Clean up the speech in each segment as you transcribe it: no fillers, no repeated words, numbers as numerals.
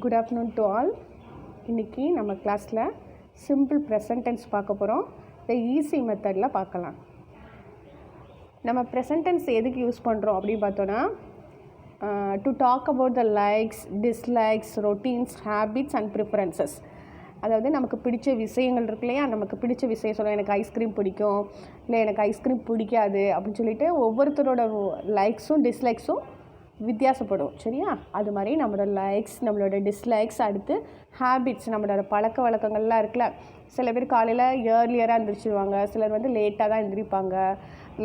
Good afternoon to all. இன்றைக்கி நம்ம கிளாஸில் சிம்பிள் ப்ரெசன்ட் டென்ஸ் பார்க்க போகிறோம். இந்த ஈஸி மெத்தடில் பார்க்கலாம். நம்ம ப்ரெசன்ட் டென்ஸ் எதுக்கு யூஸ் பண்ணுறோம் அப்படின்னு பார்த்தோன்னா, to talk about the likes, dislikes, routines, habits and preferences. அதாவது நமக்கு பிடிச்ச விஷயங்கள் இருக்கு இல்லையா, நமக்கு பிடிச்ச விஷயம் சொல்லுவோம். எனக்கு ஐஸ்கிரீம் பிடிக்கும், இல்லை எனக்கு ஐஸ்கிரீம் பிடிக்காது அப்படின்னு சொல்லிட்டு ஒவ்வொருத்தரோட லைக்ஸும் டிஸ்லைக்ஸும் வித்தியாசப்படும். சரியா? அது மாதிரி நம்மளோட லைக்ஸ், நம்மளோட டிஸ்லைக்ஸ், அடுத்து ஹேபிட்ஸ், நம்மளோட பழக்க வழக்கங்கள்லாம் இருக்குல்ல. சில பேர் காலையில் ஏர்லியராக எழுந்திரிச்சிடுவாங்க, சிலர் வந்து லேட்டாக தான் எழுந்திரிப்பாங்க,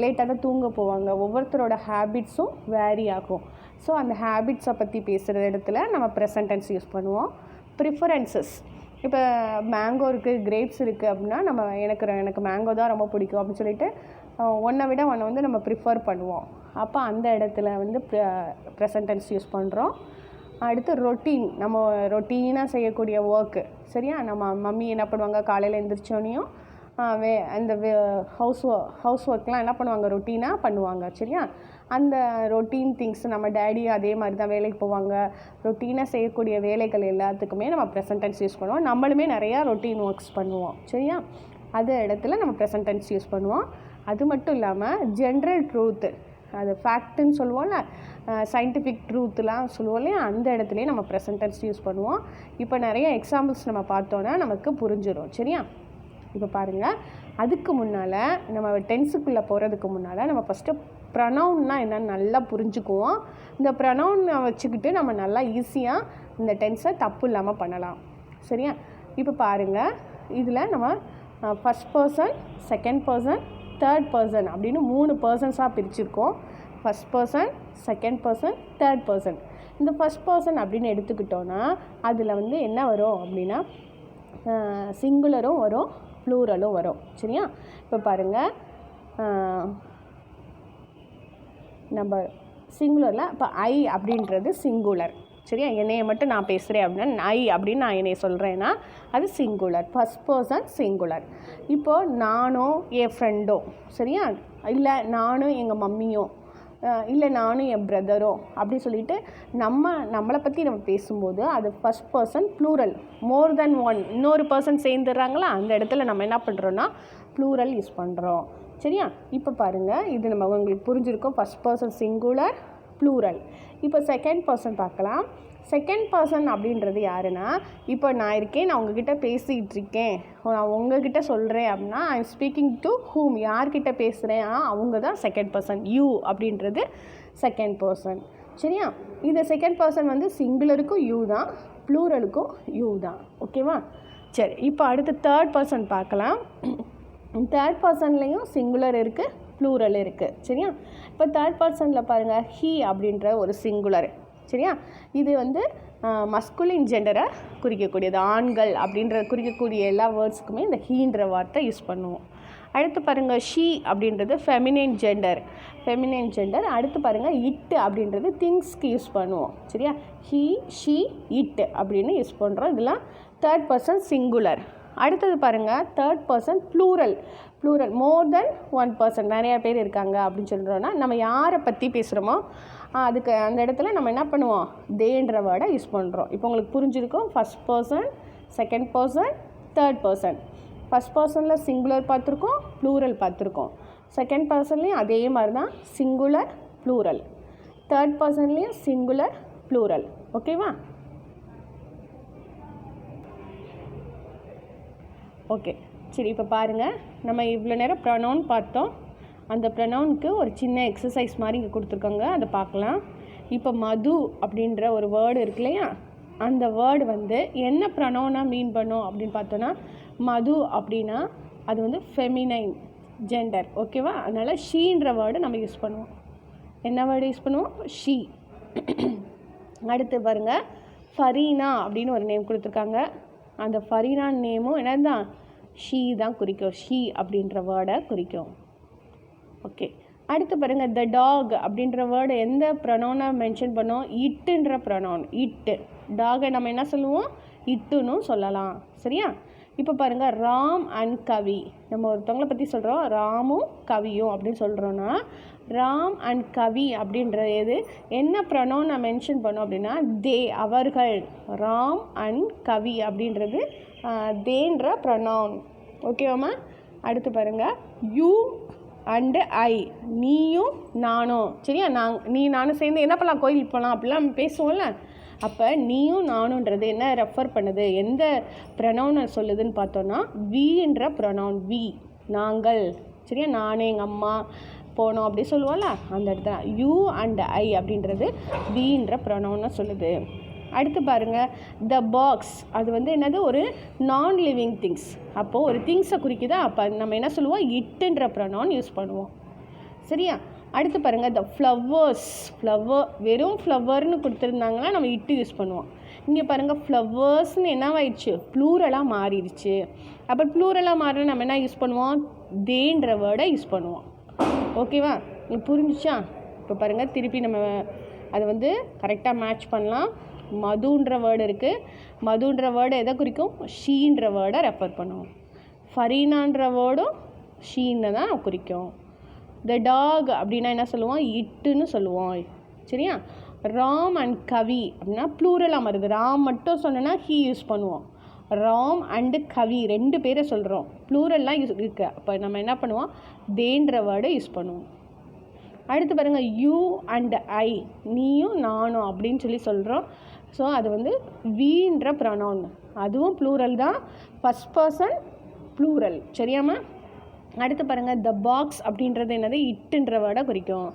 லேட்டாக தான் தூங்க போவாங்க. ஒவ்வொருத்தரோட ஹேபிட்ஸும் வேரி ஆகும். ஸோ அந்த ஹேபிட்ஸை பற்றி பேசுகிற இடத்துல நம்ம ப்ரெசன்ட் டென்ஸ் யூஸ் பண்ணுவோம். ப்ரிஃபரன்சஸ், இப்போ மேங்கோ இருக்குது, கிரேப்ஸ் இருக்குது அப்படின்னா நம்ம எனக்கு மேங்கோ தான் ரொம்ப பிடிக்கும் அப்படின்னு சொல்லிட்டு ஒன்றை விட ஒன்றை வந்து நம்ம ப்ரிஃபர் பண்ணுவோம். அப்போ அந்த இடத்துல வந்து ப்ரெசன்ட் டென்ஸ் யூஸ் பண்ணுறோம். அடுத்து ரொட்டீன், நம்ம ரொட்டீனாக செய்யக்கூடிய ஒர்க்கு. சரியா? நம்ம மம்மி என்ன பண்ணுவாங்க, காலையில் எழுந்திரிச்சோனையும் அந்த ஹவுஸ் ஒர்க்லாம் என்ன பண்ணுவாங்க, ரொட்டீனாக பண்ணுவாங்க. சரியா? அந்த ரொட்டீன் திங்ஸ், நம்ம டேடி அதே மாதிரி தான் வேலைக்கு போவாங்க. ரொட்டீனாக செய்யக்கூடிய வேலைகள் எல்லாத்துக்குமே நம்ம ப்ரெசன்ட் டென்ஸ் யூஸ் பண்ணுவோம். நம்மளுமே நிறையா ரொட்டீன் ஒர்க்ஸ் பண்ணுவோம். சரியா? அது இடத்துல நம்ம ப்ரெசன்ட் டென்ஸ் யூஸ் பண்ணுவோம். அது மட்டும் இல்லாமல் ஜென்ரல் ட்ரூத்து, அது ஃபேக்ட்டுன்னு சொல்லுவோம்ல, சயின்டிஃபிக் ட்ரூத்துலாம் சொல்லுவோம் இல்லையா, அந்த இடத்துலையே நம்ம ப்ரெசன்ட் டென்ஸ் யூஸ் பண்ணுவோம். இப்போ நிறைய எக்ஸாம்பிள்ஸ் நம்ம பார்த்தோன்னா நமக்கு புரிஞ்சிடும். சரியா? இப்போ பாருங்கள், அதுக்கு முன்னால் நம்ம டென்ஸுக்குள்ளே போகிறதுக்கு முன்னால் நம்ம ஃபஸ்ட்டு ப்ரொனவுன்னா என்னென்னு நல்லா புரிஞ்சுக்குவோம். இந்த ப்ரொனவுனை வச்சுக்கிட்டு நம்ம நல்லா ஈஸியாக இந்த டென்ஸை தப்பு இல்லாமல் பண்ணலாம். சரியா? இப்போ பாருங்கள், இதில் நம்ம first person, second person, third person அப்படின்னு 3 பர்சன்ஸாக பிரிச்சுருக்கோம். First person, second person, third person. இந்த ஃபஸ்ட் பர்சன் அப்படின்னு எடுத்துக்கிட்டோன்னா அதில் வந்து என்ன வரும் அப்படின்னா, சிங்குலரும் வரும், ப்ளூரலும் வரும். சரியா? இப்போ பாருங்கள், நம்ம சிங்குலரில் இப்போ ஐ அப்படின்றது சிங்குலர். சரியா? என்னையை மட்டும் நான் பேசுகிறேன் அப்படின்னா ஐ அப்படின்னு நான் என்னையை சொல்கிறேன்னா அது சிங்குலர், ஃபஸ்ட் பர்சன் சிங்குலர். இப்போது நானும் என் ஃப்ரெண்டோ, சரியா, இல்லை நானும் எங்கள் மம்மியோ, இல்லை நானும் என் பிரதரோ அப்படி சொல்லிட்டு நம்மளை பற்றி நம்ம பேசும்போது அது ஃபஸ்ட் பர்சன் ப்ளூரல். மோர் தென் ஒன், இன்னொரு பர்சன் சேர்ந்துடுறாங்களா, அந்த இடத்துல நம்ம என்ன பண்ணுறோன்னா ப்ளூரல் யூஸ் பண்ணுறோம். சரியா? இப்போ பாருங்கள், இது நம்ம உங்களுக்கு புரிஞ்சிருக்கோம். First person singular, plural. இப்போ செகண்ட் பர்சன் பார்க்கலாம். செகண்ட் பர்சன் அப்படின்றது யாருன்னா, இப்போ நான் இருக்கேன், நான் உங்ககிட்ட பேசிகிட்டு இருக்கேன், நான் உங்ககிட்ட சொல்கிறேன் அப்படின்னா I am speaking to whom, யார்கிட்ட பேசுகிறேன், அவங்க தான் செகண்ட் பர்சன். யூ அப்படின்றது செகண்ட் பர்சன். சரியா? இந்த செகண்ட் பர்சன் வந்து சிங்குலருக்கும் யூ தான், ப்ளூரலுக்கும் யூ தான். ஓகேவா? சரி, இப்போ அடுத்து தேர்ட் பர்சன் பார்க்கலாம். தேர்ட் பர்சன்லேயும் சிங்குலர் இருக்குது, ப்ளூரல் இருக்குது. சரியா? இப்போ தேர்ட் பர்சனில் பாருங்கள், ஹீ அப்படின்ற ஒரு சிங்குலர். சரியா? இது வந்து மஸ்குலின் ஜெண்டரை குறிக்கக்கூடியது, ஆண்கள் அப்படின்ற குறிக்கக்கூடிய எல்லா வேர்ட்ஸுக்குமே இந்த ஹீன்ற வார்த்தை யூஸ் பண்ணுவோம். அடுத்து பாருங்கள், ஷீ அப்படின்றது ஃபெமினைன் ஜெண்டர். அடுத்து பாருங்கள், இட்டு அப்படின்றது திங்ஸ்க்கு யூஸ் பண்ணுவோம். சரியா? ஹீ, ஷீ, இட் அப்படின்னு யூஸ் பண்ணுறோம். இதெல்லாம் தேர்ட் பர்சன் சிங்குலர். அடுத்தது பாருங்கள், தேர்ட் பர்சன் ப்ளூரல். மோர் தென் ஒன் பர்சன், நிறையா பேர் இருக்காங்க அப்படின்னு சொல்கிறோன்னா நம்ம யாரை பற்றி பேசுகிறோமோ அதுக்கு அந்த இடத்துல நம்ம என்ன பண்ணுவோம், தேன்ற வேர்டை யூஸ் பண்ணுறோம். இப்போ உங்களுக்கு புரிஞ்சிருக்கும். First person, second person, third person. First பர்சனில் சிங்குலர் பார்த்துருக்கோம், ப்ளூரல் பார்த்துருக்கோம். செகண்ட் பர்சன்லேயும் அதே மாதிரி தான், சிங்குலர், ப்ளூரல். தேர்ட் பர்சன்லேயும் சிங்குலர், ப்ளூரல். ஓகேவா? ஓகே, சரி. இப்போ பாருங்கள், நம்ம இவ்வளோ நேரம் ப்ரொனவுன் பார்த்தோம். அந்த ப்ரொனவுனுக்கு ஒரு சின்ன எக்ஸசைஸ் மாதிரி இங்கே கொடுத்துருக்காங்க, அதை பார்க்கலாம். இப்போ மது அப்படின்ற ஒரு வேர்டு இருக்கு இல்லையா, அந்த வேர்டு வந்து என்ன ப்ரொனவுனாக மீன் பண்ணும் அப்படின்னு பார்த்தோன்னா, மது அப்படின்னா அது வந்து ஃபெமினைன் ஜெண்டர். ஓகேவா? அதனால் ஷீன்ற வேர்டு நம்ம யூஸ் பண்ணுவோம். என்ன வேர்டு யூஸ் பண்ணுவோம்? ஷீ. அடுத்து பாருங்கள், ஃபரீனா அப்படின்னு ஒரு நேம் கொடுத்துருக்காங்க. அந்த ஃபரீனா நேமும் என்னது தான், ஷீ தான் குறிக்கும். ஷீ அப்படின்ற வேர்டை குறிக்கும். ஓகே, அடுத்து பாருங்கள், த டாக் அப்படின்ற வேர்டு எந்த ப்ரொனவுனை மென்ஷன் பண்ணோம், இட்டுன்ற ப்ரொனவுன். இட்டு, டாகை நம்ம என்ன சொல்லுவோம், இட்டுன்னு சொல்லலாம். சரியா? இப்போ பாருங்கள் ராம் அண்ட் கவி, நம்ம ஒருத்தவங்களை பற்றி சொல்கிறோம் ராமும் கவியும் அப்படின்னு சொல்கிறோன்னா ராம் அண்ட் கவி அப்படின்றது என்ன ப்ரொனவுன் நான் மென்ஷன் பண்ணோம் அப்படின்னா தே, அவர்கள். ராம் அண்ட் கவி அப்படின்றது தேன்ற ப்ரொனவுன். ஓகேவாம்மா? அடுத்து பாருங்கள் யூ அண்டு ஐ, நீயும் நானும். சரியா? நீ நானும் சேர்ந்து என்ன பண்ணலாம், கோயிலுக்கு போகலாம் அப்படிலாம் பேசுவோம்ல. அப்போ நீயும் நானுன்றது என்ன ரெஃபர் பண்ணுது, எந்த ப்ரொனவுனை சொல்லுதுன்னு பார்த்தோன்னா வீன்ற ப்ரொனவுன். வி, நாங்கள். சரியா? நானே எங்கள் அம்மா போனோம் அப்படி சொல்லுவோம்ல, அந்த இடத்துல யூ அண்ட் ஐ அப்படின்றது வீன்ற ப்ரொனவுனை சொல்லுது. அடுத்து பாருங்கள் த பாக்ஸ், அது வந்து என்னது, ஒரு நான் லிவிங் திங்ஸ். அப்போது ஒரு திங்ஸை குறிக்குதா, அப்போ நம்ம என்ன சொல்லுவோம், இட்டுன்ற ப்ரொனவுன் யூஸ் பண்ணுவோம். சரியா? அடுத்து பாருங்கள் த ஃப்ளவர்ஸ், வெறும் ஃப்ளவர்னு கொடுத்துருந்தாங்கன்னா நம்ம இட்டு யூஸ் பண்ணுவோம். இங்கே பாருங்கள் ஃப்ளவர்ஸ்னு என்னவாயிடுச்சு, ப்ளூரலாக மாறிடுச்சு. அப்போ ப்ளூரலாக மாறினா நம்ம என்ன யூஸ் பண்ணுவோம், தேன்ற வேர்டை யூஸ் பண்ணுவோம். ஓகேவா? நீ புரிஞ்சிச்சா? இப்போ பாருங்கள் திருப்பி நம்ம அதை வந்து கரெக்டாக மேட்ச் பண்ணலாம். மதுன்ற வேர்டு இருக்குது. மதுன்ற வேர்டு எதை குறிக்கும், ஷீன்ற வேர்டை ரெஃபர் பண்ணுவோம். ஃபரீனான்ற வேர்டும் ஷீன்னு தான் குறிக்கும். த டாக் அப்படின்னா என்ன சொல்லுவோம், இட்டுன்னு சொல்லுவோம். சரியா? ராம் அண்ட் கவி அப்படின்னா ப்ளூரலாக மாறுது. ராம் மட்டும் சொன்னோன்னா ஹீ யூஸ் பண்ணுவோம். ராம் அண்டு கவி ரெண்டு பேரை சொல்கிறோம், ப்ளூரல்லாம் இருக்குது. அப்போ நம்ம என்ன பண்ணுவோம், தேன்ற வேர்டை யூஸ் பண்ணுவோம். அடுத்து பாருங்கள் யூ அண்ட் ஐ, நீயும் நானும் அப்படின்னு சொல்கிறோம். ஸோ அது வந்து வீன்ற ப்ரொனவுன், அதுவும் ப்ளூரல் தான், ஃபஸ்ட் பர்சன் ப்ளூரல். சரியாம்மா? அடுத்து பாருங்கள் த பாக்ஸ் அப்படின்றது என்னது, இட்டுன்ற வேர்டை குறிக்கும்.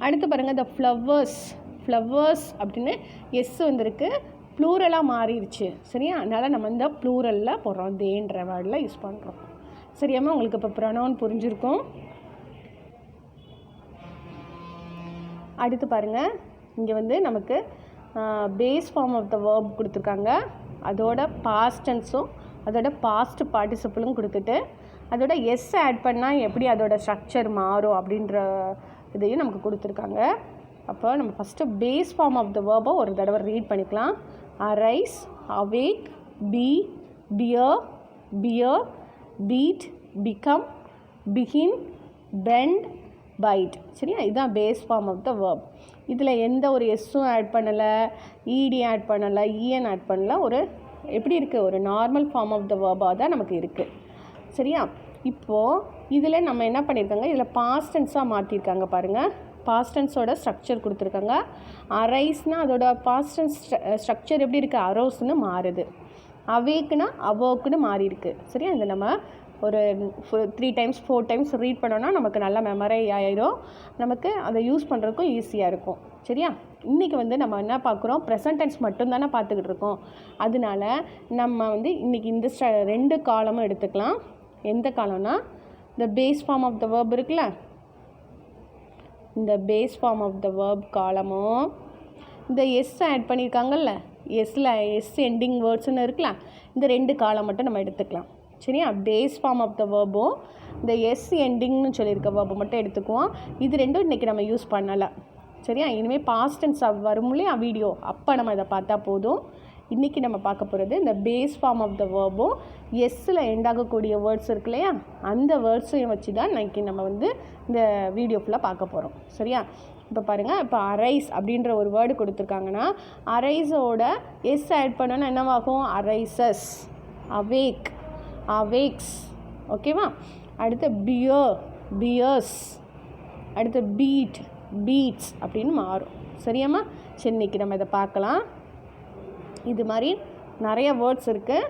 அடுத்து பாருங்கள் த ஃப்ளவர்ஸ் அப்படின்னு எஸ் வந்துருக்கு, ப்ளூரலாக மாறிடுச்சு. சரியா? அதனால் நம்ம இந்த ப்ளூரலில் போடுறோம், தேன்ற வேர்டில் யூஸ் பண்ணுறோம். சரியாம்மா? உங்களுக்கு இப்போ ப்ரொனவுன் புரிஞ்சிருக்கும். அடுத்து பாருங்கள் இங்கே வந்து நமக்கு base form of the verb கொடுத்துருக்காங்க, அதோட பாஸ்ட் டென்ஸும் அதோட பாஸ்ட் பார்ட்டிசிபிளும் கொடுத்துட்டு அதோட எஸ் ஆட் பண்ணால் எப்படி அதோட ஸ்ட்ரக்சர் மாறும் அப்படின்ற இதையும் நமக்கு கொடுத்துருக்காங்க. அப்போ நம்ம first base form of the வேர்பை ஒரு தடவை ரீட் பண்ணிக்கலாம். Arise, awake, be, bear, beat, become, begin, bend, bite. சரியா? இதுதான் base form of the verb. இதில் எந்த ஒரு எஸ்ஸும் ஆட் பண்ணலை, இடி ஆட் பண்ணலை, இஎன் ஆட் பண்ணலை. ஒரு எப்படி இருக்குது, ஒரு நார்மல் ஃபார்ம் ஆஃப் த வேர்பாக தான் நமக்கு இருக்குது. சரியா? இப்போது இதில் நம்ம என்ன பண்ணியிருக்காங்க, இதில் பாஸ்ட் டென்ஸாக மாற்றிருக்காங்க. பாருங்கள், பாஸ்ட் டென்ஸோட ஸ்ட்ரக்சர் கொடுத்துருக்காங்க. அரைஸ்னால் அதோட பாஸ்ட் டென்ஸ் ஸ்ட்ரக்சர் எப்படி இருக்குது, அரோஸ்ன்னு மாறுது. அவேக்குனா அவோக்குன்னு மாறி இருக்குது. சரியா? இந்த நம்ம ஒரு 3 times 4 times ரீட் பண்ணோன்னா நமக்கு நல்லா மெமரி ஆகிடும், நமக்கு அதை யூஸ் பண்ணுறதுக்கும் ஈஸியாக இருக்கும். சரியா? இன்றைக்கி வந்து நம்ம என்ன பார்க்குறோம், ப்ரெசன்ட் டென்ஸ் மட்டும்தானே பார்த்துக்கிட்டு இருக்கோம். அதனால நம்ம வந்து இன்றைக்கி இந்த 2 காலமும் எடுத்துக்கலாம். எந்த காலம்னா இந்த base form of the verb இருக்குல்ல, இந்த base form of the verb காலமும் இந்த எஸ் ஆட் பண்ணியிருக்காங்கல்ல, எஸ் எண்டிங் வேர்ட்ஸ்ன்னு இருக்குல்ல, இந்த 2 காலம் மட்டும் நம்ம எடுத்துக்கலாம். சரியா? பேஸ் ஃபார்ம் ஆஃப் த வேர்பும் இந்த எஸ் எண்டிங்னு சொல்லியிருக்க வேர்பு மட்டும் எடுத்துக்குவோம். இது ரெண்டும் இன்றைக்கி நம்ம யூஸ் பண்ணலை. சரியா? இனிமேல் பாஸ்ட் டென்ஸ் வரும் இல்லையா வீடியோ, அப்போ நம்ம இதை பார்த்தா போதும். இன்றைக்கி நம்ம பார்க்க போகிறது இந்த பேஸ் ஃபார்ம் ஆஃப் த வேர்பும் எஸ்ஸில் எண்டாகக்கூடிய வேர்ட்ஸ் இருக்கு இல்லையா, அந்த வேர்ட்ஸையும் வச்சு தான் இன்றைக்கி நம்ம வந்து இந்த வீடியோ ஃபுல்லாக பார்க்க போகிறோம். சரியா? இப்போ பாருங்கள், இப்போ அரைஸ் அப்படின்ற ஒரு வேர்டு கொடுத்துருக்காங்கன்னா அரைஸோட எஸ் ஆட் பண்ணோன்னா என்னவாகும், அரைசஸ், அவேக், அவேக்ஸ். ஓகேவா? அடுத்து பியர்ஸ், அடுத்து பீட்ஸ் அப்படின்னு மாறும். சரியாம்மா? சரி, இன்றைக்கி நம்ம இதை பார்க்கலாம். இது மாதிரி நிறைய வேர்ட்ஸ் இருக்குது.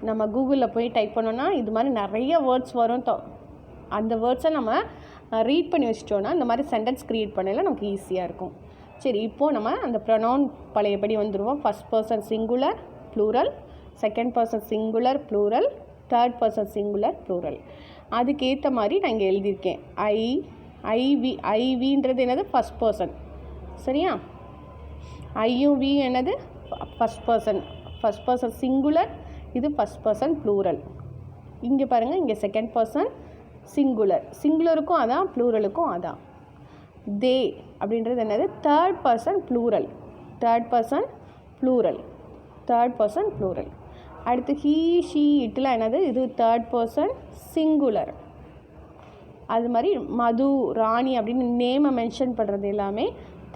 நம்ம கூகுளில் போய் டைப் பண்ணோன்னா இது மாதிரி நிறைய வேர்ட்ஸ் வரும். அந்த வேர்ட்ஸை நம்ம ரீட் பண்ணி வச்சிட்டோன்னா இந்த மாதிரி சென்டென்ஸ் க்ரியேட் பண்ணல நமக்கு ஈஸியாக இருக்கும். சரி, இப்போது நம்ம அந்த ப்ரொனவுன் பழையபடி வந்துடுவோம். First person singular plural, second person singular plural, third person singular plural. அதுக்கேற்ற மாதிரி நான் இங்கே எழுதியிருக்கேன். ஐவின்றது என்னது, ஃபஸ்ட் பர்சன். சரியா? ஐயும் வி என்னது, ஃபஸ்ட் பர்சன் சிங்குலர், இது ஃபஸ்ட் பர்சன் ப்ளூரல். இங்கே பாருங்கள், இங்கே செகண்ட் பர்சன் சிங்குலருக்கும் அதான், ப்ளூரலுக்கும் அதான். தே அப்படின்றது என்னது, தேர்ட் பர்சன் ப்ளூரல். அடுத்து ஹீ ஷீ இட்லாம் என்னது, இது தேர்ட் பர்சன் சிங்குலர். அது மாதிரி மது, ராணி அப்படின்னு நேமை மென்ஷன் பண்ணுறது எல்லாமே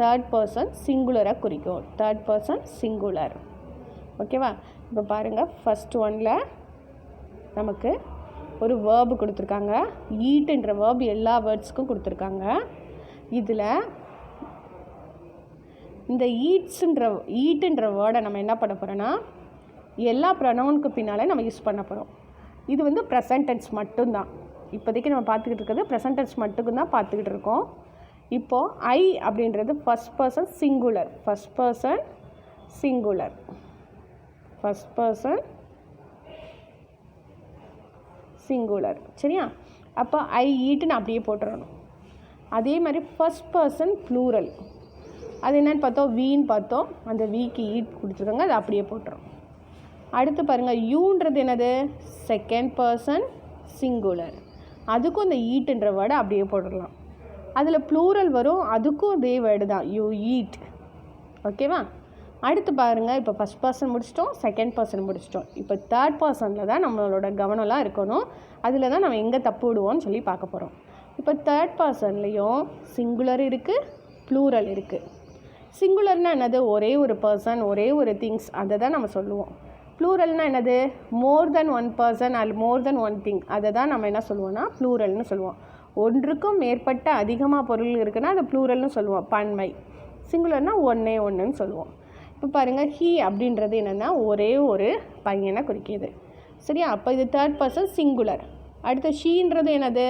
தேர்ட் பர்சன் சிங்குலரை குறிக்கும். Third person singular. ஓகேவா? இப்போ பாருங்கள், ஃபஸ்ட் ஒன்ல நமக்கு ஒரு வேர்பு கொடுத்துருக்காங்க. ஈட்டுன்ற வேர்பு எல்லா வேர்ட்ஸுக்கும் கொடுத்துருக்காங்க. இதில் இந்த ஈட்டுன்ற வேர்டை நம்ம என்ன பண்ண போகிறோன்னா எல்லா ப்ரொனவுனுக்கு பின்னால் நம்ம யூஸ் பண்ண போகிறோம். இது வந்து ப்ரெசன்ட் டென்ஸ் மட்டும்தான். இப்போதைக்கு நம்ம பார்த்துக்கிட்டு இருக்கிறது ப்ரெசன்ட் டென்ஸ் மட்டும் தான் பார்த்துக்கிட்டு இருக்கோம். இப்போது ஐ அப்படின்றது first person singular. First person singular. First person singular. சரியா? அப்போ ஐ ஈட்டுன்னு அப்படியே போட்டுறணும். அதே மாதிரி ஃபஸ்ட் பர்சன் ப்ளூரல். அது என்னென்னு பார்த்தோம், வீன்னு பார்த்தோம். அந்த வீக்கு ஈட் கொடுத்துருக்காங்க, அது அப்படியே போட்டுரும். அடுத்து பாருங்கள், யூன்றது என்னது, செகண்ட் பர்சன் சிங்குலர். அதுக்கும் இந்த ஈட்டுன்ற வேர்டை அப்படியே போட்டுடலாம். அதில் ப்ளூரல் வரும், அதுக்கும் அதே வேர்டு தான், யூ ஈட். ஓகேவா? அடுத்து பாருங்கள், இப்போ ஃபஸ்ட் பர்சன் முடிச்சிட்டோம், செகண்ட் பர்சன் முடிச்சிட்டோம். இப்போ தேர்ட் பர்சனில் தான் நம்மளோட கவனம்லாம் இருக்கணும். அதில் தான் நம்ம எங்கே தப்பு விடுவோம்னு சொல்லி பார்க்க போகிறோம். இப்போ தேர்ட் பர்சன்லேயும் சிங்குலர் இருக்குது, ப்ளூரல் இருக்குது. சிங்குலர்னால் என்னது, ஒரே ஒரு பர்சன், ஒரே ஒரு திங்ஸ், அதை தான் நம்ம சொல்லுவோம். ப்ளூரல்னால் என்னது, மோர் தென் ஒன் பர்சன் அல் மோர் தென் ஒன் திங், அதை தான் நம்ம என்ன சொல்லுவோம்னா ப்ளூரல்னு சொல்லுவோம். ஒன்றுக்கும் மேற்பட்ட அதிகமாக பொருள் இருக்குன்னா அதை ப்ளூரல்னு சொல்லுவோம், பன்மை. சிங்குலர்னால் ஒன்றே ஒன்றுன்னு சொல்லுவோம். இப்போ பாருங்கள், ஹீ அப்படின்றது என்னென்னா ஒரே ஒரு பையனை குறிக்கிது. சரியா? அப்போ இது தேர்ட் பர்சன் சிங்குலர். அடுத்து ஷீன்றது என்னது,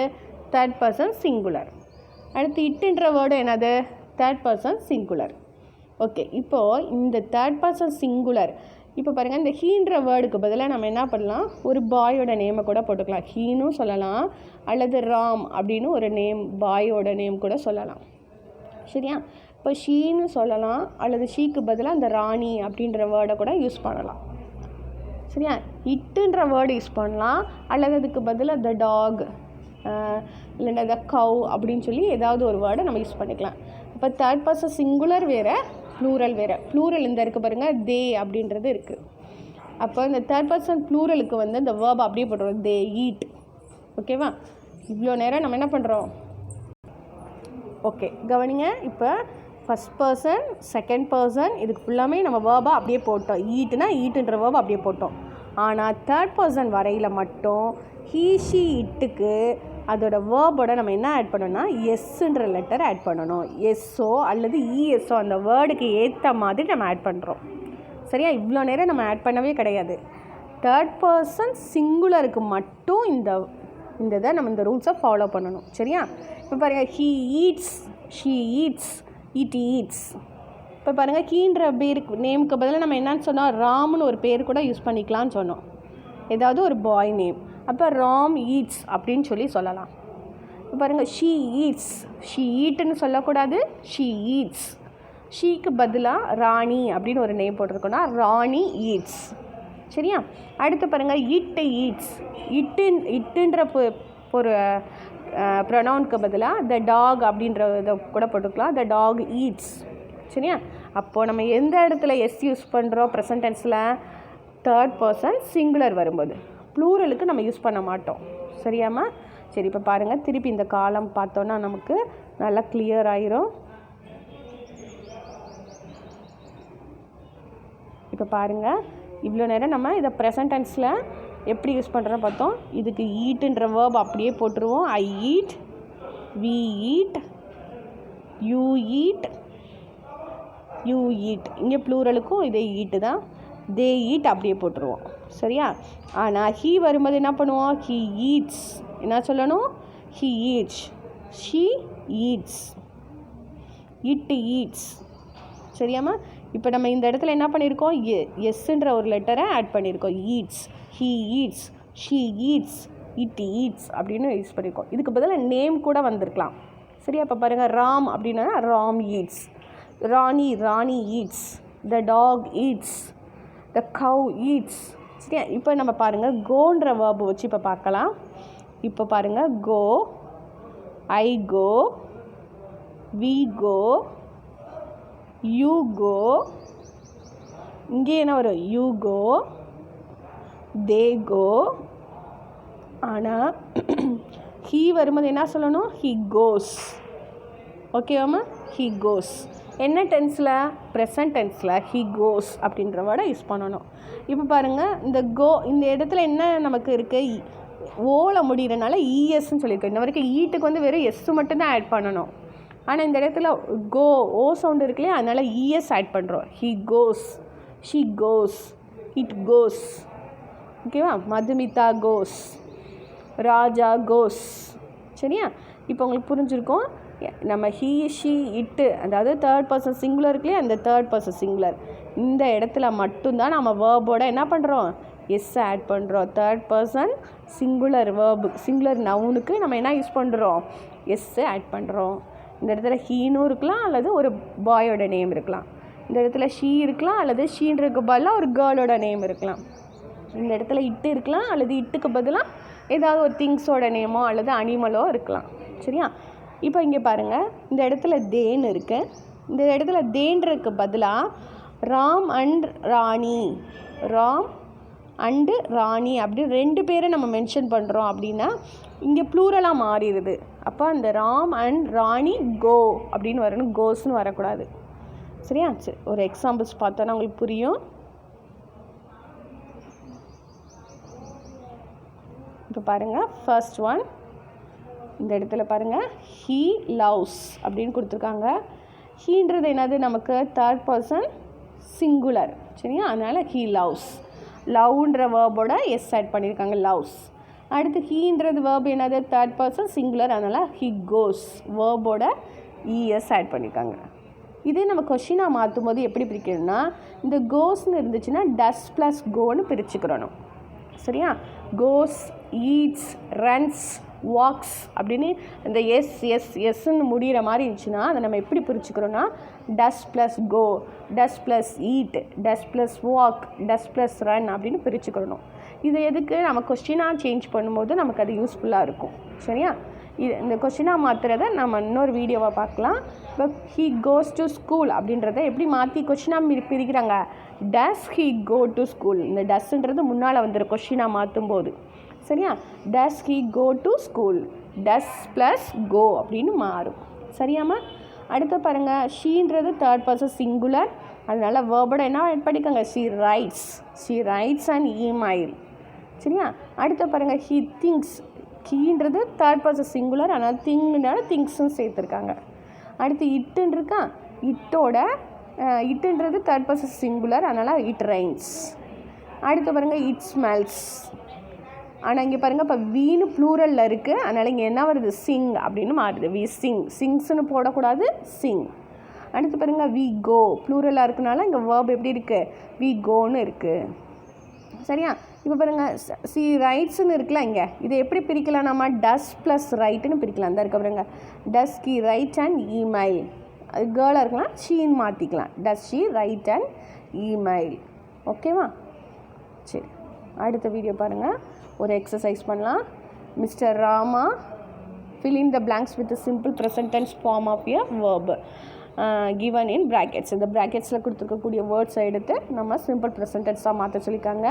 தேர்ட் பர்சன் சிங்குலர். அடுத்து இட்டுன்ற வேர்டு என்னது, தேர்ட் பர்சன் சிங்குலர். ஓகே, இப்போது இந்த தேர்ட் பர்சன் சிங்குலர். இப்போ பாருங்கள், இந்த ஹீன்ற வேர்டுக்கு பதிலாக நம்ம என்ன பண்ணலாம், ஒரு பாயோட நேமை கூட போட்டுக்கலாம். ஹீனும் சொல்லலாம், அல்லது ராம் அப்படின்னு ஒரு நேம், பாயோட நேம் கூட சொல்லலாம். சரியா? இப்போ ஷீன்னு சொல்லலாம், அல்லது ஷீக்கு பதிலாக அந்த ராணி அப்படின்ற வேர்டை கூட யூஸ் பண்ணலாம். சரியா? இட்டுன்ற வேர்டு யூஸ் பண்ணலாம், அல்லது அதுக்கு பதிலாக த டாக் இல்லைன்னா த கவ் அப்படின்னு சொல்லி ஏதாவது ஒரு வேர்டை நம்ம யூஸ் பண்ணிக்கலாம். இப்போ தேர்ட் பர்சன் சிங்குலர் வேறு, ப்ளூரல் வேறு. ப்ளூரல் இந்த இருக்குது பாருங்கள், தே அப்படின்றது இருக்குது. அப்போ இந்த தேர்ட் பர்சன் ப்ளூரலுக்கு வந்து இந்த வேர்பை அப்படியே போட்டுருவோம், தே ஈட். ஓகேவா? இவ்வளோ நேரம் நம்ம என்ன பண்ணுறோம், ஓகே கவனிங்க. இப்போ ஃபஸ்ட் பர்சன், செகண்ட் பர்சன், இதுக்கு ஃபுல்லாமே நம்ம வேர்பை அப்படியே போட்டோம். ஈட்டுனா ஈட்டுன்ற வேர்பை அப்படியே போட்டோம். ஆனால் தேர்ட் பர்சன் வரையில் மட்டும் ஹீ ஷீ இட்டுக்கு அதோட வேர்போட நம்ம என்ன ஆட் பண்ணணும்னா எஸ்ன்ற லெட்டர் ஆட் பண்ணணும். எஸ்ஸோ அல்லது இஎஸ்ஸோ அந்த வேர்டுக்கு ஏற்ற மாதிரி நம்ம ஆட் பண்ணுறோம். சரியா? இவ்வளோ நேரம் நம்ம ஆட் பண்ணவே கிடையாது. தேர்ட் பர்சன் சிங்குலருக்கு மட்டும் இந்த இதை நம்ம இந்த ரூல்ஸை ஃபாலோ பண்ணணும். சரியா? இப்போ பாருங்கள், he eats, she eats, it eats. இப்போ பாருங்கள், ஹீன்ற பேருக்கு நேமுக்கு பதிலாக நம்ம என்னன்னு சொன்னோம், ராம்னு ஒரு பேர் கூட யூஸ் பண்ணிக்கலாம்னு சொன்னோம், ஏதாவது ஒரு பாய் நேம். அப்போ ராம் ஈட்ஸ் அப்படின்னு சொல்லலாம். இப்போ பாருங்கள், ஷீ ஈட்ஸ், ஷீ ஈட்டுன்னு சொல்லக்கூடாது, ஷீ ஈட்ஸ். ஷீக்கு பதிலாக ராணி அப்படின்னு ஒரு நேம் போட்டிருக்கோன்னா ராணி ஈட்ஸ். சரியா? அடுத்து பாருங்கள், இட் ஈட்ஸ். இட்டுன்ற ஒரு ப்ரொனவுனுக்கு பதிலாக த டாக் அப்படின்ற இதை கூட போட்டுக்கலாம், த டாக் ஈட்ஸ். சரியா? அப்போது நம்ம எந்த இடத்துல எஸ் யூஸ் பண்ணுறோம் ப்ரெசன்ட் டென்ஸில், தேர்ட் பர்சன் சிங்குலர் வரும்போது. ப்ளூரலுக்கு நம்ம யூஸ் பண்ண மாட்டோம். சரியாம்மா? சரி, இப்போ பாருங்கள், திருப்பி இந்த காலம் பார்த்தோன்னா நமக்கு நல்லா கிளியர் ஆயிரும். இப்போ பாருங்கள், இவ்வளோ நேரம் நம்ம இதை ப்ரெசன்ட் டென்ஸில் எப்படி யூஸ் பண்ணுறோன்னு பார்த்தோம். இதுக்கு ஈட்டுன்ற வேர்ப் அப்படியே போட்டுருவோம். I eat, we eat, you eat, you eat. இங்கே ப்ளூரலுக்கும் இதே ஈட்டு தான், தே ஈட் அப்படியே போட்டுருவோம். சரியா? ஆனால் ஹீ வரும்போது என்ன பண்ணுவோம், ஹீ ஈட்ஸ். என்ன சொல்லணும், he eats, she eats, it eats. சரியாம்மா? இப்போ நம்ம இந்த இடத்துல என்ன பண்ணியிருக்கோம், எஸ்ன்ற ஒரு லெட்டரை ஆட் பண்ணியிருக்கோம். Eats, he eats, she eats, it eats அப்படின்னு யூஸ் பண்ணியிருக்கோம். இதுக்கு பதிலாக நேம் கூட வந்திருக்கலாம். சரியா? இப்போ பாருங்கள், ராம் அப்படின்னா ராம் ஈட்ஸ், ராணி ராணி ஈட்ஸ், த டாக் ஈட்ஸ், த கவ் ஈட்ஸ். சரியா? இப்போ நம்ம பாருங்கள், கோன்ற வேர்பு வச்சு இப்போ பார்க்கலாம். இப்போ பாருங்கள், கோ, ஐ கோ, வி கோ, யூ கோ. இங்கே என்ன வரும், யூ கோ, தே கோ. ஆனால் ஹீ வரும்போது என்ன சொல்லணும்? He goes. ஓகேவாம்மா? He goes. என்ன டென்ஸில்? ப்ரெசன்ட் டென்ஸில் ஹீ கோஸ் அப்படின்ற வேர்டை யூஸ் பண்ணணும். இப்போ பாருங்கள், இந்த கோ இந்த இடத்துல என்ன நமக்கு இருக்குது? ஓவில் முடிகிறனால இஎஸ்ன்னு சொல்லியிருக்கோம். இந்த வரைக்கும் ஈட்டுக்கு வந்து வெறும் எஸ்ஸு மட்டும்தான் ஆட் பண்ணணும். ஆனால் இந்த இடத்துல கோ ஓ சவுண்டு இருக்கு இல்லையா, அதனால் இஎஸ் ஆட் பண்ணுறோம். He goes, she cos, it goes. ஓகேவா? மதுமிதா கோஸ், ராஜா கோஸ். சரியா? இப்போ உங்களுக்கு புரிஞ்சுருக்கோம். நம்ம ஹீ ஷீ இட்டு, அதாவது தேர்ட் பர்சன் சிங்குலர் இருக்குல்லையே, அந்த தேர்ட் பர்சன் சிங்குலர் இந்த இடத்துல மட்டும்தான் நம்ம வேர்போட என்ன பண்ணுறோம்? எஸ் ஆட் பண்ணுறோம். Third person singular verb, singular நவுனுக்கு நம்ம என்ன யூஸ் பண்ணுறோம்? எஸ்ஸு ஆட் பண்ணுறோம். இந்த இடத்துல ஹீனும் இருக்கலாம், அல்லது ஒரு பாயோட நேம் இருக்கலாம். இந்த இடத்துல ஷீ இருக்கலாம், அல்லது ஷீன்றதுக்கு பதிலாக ஒரு கேர்ளோட நேம் இருக்கலாம். இந்த இடத்துல இட்டு இருக்கலாம், அல்லது இட்டுக்கு பதிலாக ஏதாவது ஒரு திங்ஸோட நேமோ அல்லது அனிமலோ இருக்கலாம். சரியா? இப்போ இங்கே பாருங்கள், இந்த இடத்துல தேன்னு இருக்குது. இந்த இடத்துல தேன்றதுக்கு பதிலாக ராம் அண்ட் ராணி, ராம் அண்டு ராணி அப்படி 2 பேரை நம்ம மென்ஷன் பண்ணுறோம் அப்படின்னா இங்கே ப்ளூரலாக மாறிடுது. அப்போ அந்த ராம் அண்ட் ராணி கோ அப்படின்னு வரணும், கோஸ்ன்னு வரக்கூடாது. சரியா? சரி, ஒரு எக்ஸாம்பிள்ஸ் பார்த்தோன்னா உங்களுக்கு புரியும். இப்போ பாருங்கள், ஃபர்ஸ்ட் ஒன் இந்த இடத்துல பாருங்கள், ஹீ லவ்ஸ் அப்படின்னு கொடுத்துருக்காங்க. ஹீன்றது என்னது? நமக்கு தேர்ட் பர்சன் சிங்குலர். சரியா? அதனால் ஹீ லவ்ஸ். லவ்ன்ற வேர்போட எஸ் ஆட் பண்ணியிருக்காங்க, லவ்ஸ். அடுத்து ஹீன்றது வேர்ப் என்னது? தேர்ட் பர்சன் சிங்குலர், அதனால் ஹீ கோஸ். வேர்போட இஎஸ் ஆட் பண்ணியிருக்காங்க. இதே நம்ம கொஷினாக மாற்றும் போது எப்படி பிரிக்கணும்னா, இந்த கோஸ்ன்னு இருந்துச்சுன்னா டஸ் ப்ளஸ் கோன்னு பிரிச்சுக்கிறணும். சரியா? கோஸ், ஈட்ஸ், ரன்ஸ், வாக்ஸ் அப்படின்னு இந்த எஸ்ன்னு முடிகிற மாதிரி இருந்துச்சுன்னா அதை நம்ம எப்படி பிரிச்சுக்கிறோன்னா டஸ் ப்ளஸ் கோ, டஸ் ப்ளஸ் ஈட், டஸ் ப்ளஸ் வாக், டஸ் ப்ளஸ் ரன் அப்படின்னு பிரிச்சுக்கிறணும். இது எதுக்கு? நம்ம கொஸ்டினாக சேஞ்ச் பண்ணும்போது நமக்கு அது யூஸ்ஃபுல்லாக இருக்கும். சரியா? இது இந்த கொஸ்டினாக மாற்றுறத நம்ம இன்னொரு வீடியோவாக பார்க்கலாம். இப்போ ஹீ கோஸ் டு ஸ்கூல் அப்படின்றத எப்படி மாற்றி கொஸ்டினாக பிரிக்கிறாங்க? Does he go to school. இந்த டஸ்ன்றது முன்னால் வந்துடும் கொஸ்டினாக மாற்றும் போது. சரியா? Does he go to school, does plus go அப்படின்னு மாறும். சரியாம்மா? அடுத்து பாருங்கள், ஷீன்றது தேர்ட் பர்சன் சிங்குலர், அதனால் வேர்போட என்ன ஆட் பண்ணிக்கோங்க? She writes, she writes and email. சரியா? அடுத்து பாருங்கள், ஹீ திங்ஸ். ஹீன்றது தேர்ட் பர்சன் சிங்குலர், அதனால் திங்குனால திங்ஸும் சேர்த்துருக்காங்க. அடுத்து இட்டுன்னு இருக்கா, இட்டுன்றது தேர்ட் பர்சன் சிங்குலர், அதனால் இட் ரைன்ஸ். அடுத்து பாருங்கள், இட் ஸ்மெல்ஸ். ஆனால் இங்கே பாருங்கள், இப்போ வீணு ப்ளூரலில் இருக்குது, அதனால் இங்கே என்ன வருது? சிங் அப்படின்னு மாறுது. வி சிங், சிங்ஸ்ன்னு போடக்கூடாது, சிங். அடுத்து பாருங்கள், வி கோ ப்ளூரலாக இருக்கனால இங்கே வேர்ப் எப்படி இருக்குது? வி கோன்னு இருக்குது. சரியா? இப்போ பாருங்கள், சி ரைட்ஸ்ன்னு இருக்குல்ல, இங்கே இதை எப்படி பிரிக்கலாம்? நம்ம டஸ் ப்ளஸ் ரைட்டுன்னு பிரிக்கலாம். அந்த இருக்க பாருங்க, டஸ் கி ரைட் அண்ட் இமெயில். அது கேர்ளாக இருக்கலாம், ஷீன்னு மாற்றிக்கலாம். Does she right and email. ஓகேவா? சரி, அடுத்த வீடியோ பாருங்கள். ஒரு எக்ஸசைஸ் பண்ணலாம். Mister Rama fill in the blanks with a simple present tense form of a verb given in brackets. இந்த ப்ராக்கெட்ஸில் கொடுத்துருக்கக்கூடிய வேர்ட்ஸை எடுத்து நம்ம சிம்பிள் ப்ரெசன்ட் டென்ஸாக மாற்ற சொல்லியிருக்காங்க.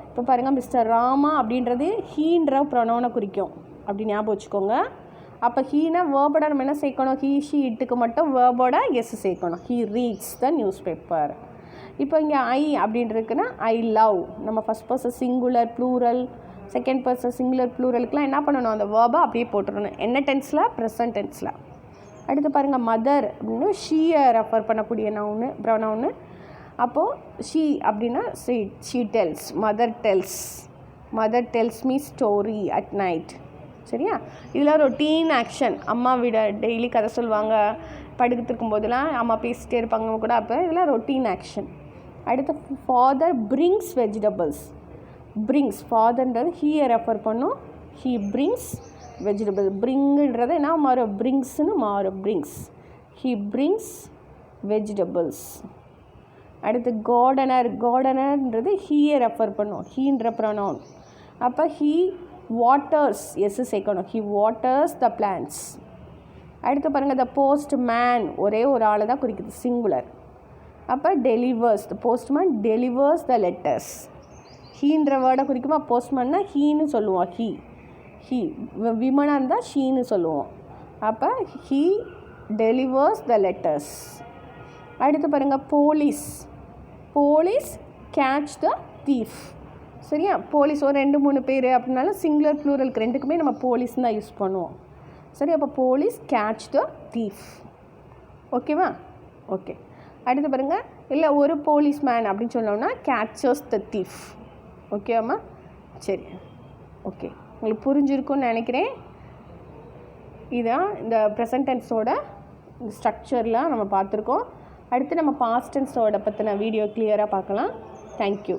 இப்போ பாருங்கள், மிஸ்டர் ராமா அப்படின்றது ஹீன்ற ப்ரொனவுனை குறிக்கும், அப்படி ஞாபகம் வச்சுக்கோங்க. அப்போ ஹீனா வேர்போட நம்ம என்ன சேர்க்கணும்? ஹீ ஷீ இட்டுக்கு மட்டும் வேர்போட எஸ் சேர்க்கணும். He reads the newspaper. இப்போ இங்கே ஐ அப்படின்றதுக்குன்னா ஐ லவ். நம்ம first person singular plural, second person singular ப்ளூரலுக்குலாம் என்ன பண்ணணும்? அந்த வேர்பை அப்படியே போட்டுடணும். என்ன டென்ஸில்? ப்ரெசன்ட் டென்ஸில். அடுத்து பாருங்கள், மதர் அப்படின்னு ஷீயை ரெஃபர் பண்ணக்கூடிய ப்ரொனவுன்னு. அப்போது ஷீ அப்படின்னா she tells, mother tells me story at night. சரியா? இதில் ரொட்டீன் ஆக்ஷன். அம்மா விட டெய்லி கதை சொல்லுவாங்க, படுத்துருக்கும் போதெல்லாம் அம்மா பேசிகிட்டே இருப்பாங்க கூட. அப்போ இதெல்லாம் ரொட்டீன் ஆக்ஷன். அடுத்து ஃபாதர் பிரிங்ஸ் வெஜிடபிள்ஸ். பிரிங்ஸ், ஃபாதர்ன்றது ஹீயை ரெஃபர் பண்ணும். He brings vegetable. பிரிங்குன்றது என்ன மாறும்? பிரிங்ஸ்னு மாறும். Brings, he brings vegetables. அடுத்து கார்டனர்ன்றது ஹீயை ரெஃபர் பண்ணும், ஹீன்ற ப்ரொனவுன். அப்போ ஹீ வாட்டர்ஸ், எஸ் சேர்க்கணும். He waters the plants. அடுத்து பாருங்கள், த போஸ்ட் மேன் ஒரே ஒரு ஆள் தான் குறிக்குது, சிங்குலர். அப்போ delivers, the postman delivers the letters. ஹீன்ற வேர்டை குறிக்குமா, போஸ்ட்மேன்னா ஹீன்னு சொல்லுவோம். ஹீ விமனாக இருந்தால் ஷீன்னு சொல்லுவோம். அப்போ ஹீ டெலிவர்ஸ் த லெட்டர்ஸ். அடுத்து பாருங்கள், போலீஸ் கேட்ச் த தீஃப். சரியா, போலீஸ் ஒரு 2-3 பேர் அப்படின்னாலும் சிங்குலர் ப்ளூரலுக்கு ரெண்டுக்குமே நம்ம போலீஸ்ன்னு தான் யூஸ் பண்ணுவோம். சரி, அப்போ போலீஸ் கேட்ச் த தீஃப். ஓகேவா? ஓகே. அடுத்து பாருங்கள், இல்லை ஒரு போலீஸ்மேன் அப்படின்னு சொன்னோம்னா கேட்சஸ் த தீஃப். ஓகேவாம்மா? சரி, ஓகே, உங்களுக்கு புரிஞ்சிருக்குன்னு நினைக்கிறேன். இதுதான் இந்த ப்ரெசன்ட் டென்ஸோட ஸ்ட்ரக்சரில் நம்ம பார்த்துருக்கோம். அடுத்து நம்ம பாஸ்ட் டென்ஸோட பற்றின வீடியோ கிளியராக பார்க்கலாம். தேங்க்யூ.